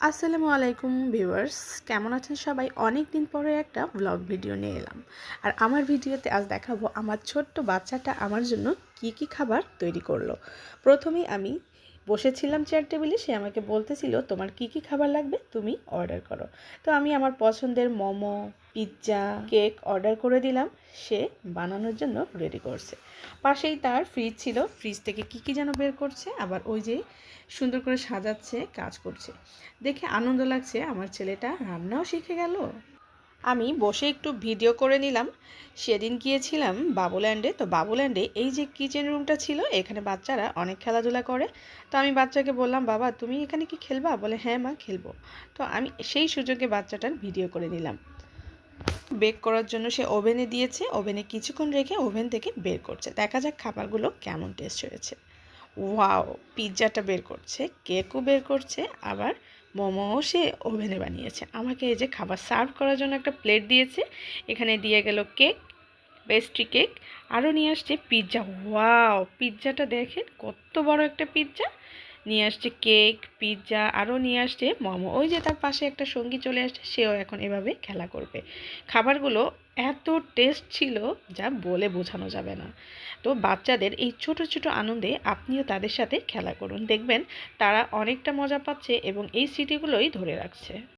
আসসালামু আলাইকুম ভিউয়ার্স, কেমন আছেন সবাই? অনেক দিন পরে একটা ব্লগ ভিডিও নিয়ে এলাম। আর আমার ভিডিওতে আজ দেখাবো আমার ছোট্ট বাচ্চাটা আমার জন্য কি কি খাবার তৈরি করলো। প্রথমেই আমি বসেছিলাম চেয়ার টেবিলে, সে আমাকে বলতেছিল তোমার কি কি খাবার লাগবে তুমি অর্ডার করো। তো আমি আমার পছন্দের মোমো, পিৎজা, কেক অর্ডার করে দিলাম। সে বানানোর জন্য রেডি করছে। পাশেই তার ফ্রিজ ছিল, ফ্রিজ থেকে কি কি যেন বের করছে, আবার ওই যে সুন্দর করে সাজাচ্ছে, কাজ করছে। দেখে আনন্দ লাগছে, আমার ছেলেটা রান্নাও শিখে গেল। আমি বসে একটু ভিডিও করে নিলাম। সেদিন গিয়েছিলাম বাবুল্যান্ডে, তো বাবুল্যান্ডে এই যে কিচেন রুমটা ছিল, এখানে বাচ্চারা অনেক খেলাধুলা করে। তো আমি বাচ্চাকে বললাম, বাবা তুমি এখানে কি খেলবা? বলে হ্যাঁ মা খেলবো। তো আমি সেই সুযোগে বাচ্চাটার ভিডিও করে নিলাম। বেক করার জন্য সে ওভেনে দিয়েছে, ওভেনে কিছুক্ষণ রেখে ওভেন থেকে বের করছে। দেখা যাক খাবারগুলো কেমন টেস্ট হয়েছে। ওয়াও, পিৎজাটা বের করছে, কেকও বের করছে, আবার মোমোও সে ওভেনে বানিয়েছে। আমাকে এই যে খাবার সার্ভ করার জন্য একটা প্লেট দিয়েছে, এখানে দিয়ে গেল কেক, পেস্ট্রি কেক, আরও নিয়ে আসছে পিৎজা। ওয়াও, পিৎজাটা দেখেন কত বড় একটা পিৎজা। নিয়ে আসছে কেক, পিৎজা, আরও নিয়ে আসছে মোমো। ওই যে তার পাশে একটা সঙ্গী চলে আসছে, সেও এখন এভাবে খেলা করবে। খাবারগুলো এত টেস্ট ছিল যা বলে বোঝানো যাবে না। তো বাচ্চাদের এই ছোট ছোট আনন্দে আপনিও তাদের সাথে খেলা করুন, দেখবেন তারা অনেকটা মজা পাচ্ছে এবং এই স্মৃতিগুলোই ধরে রাখছে।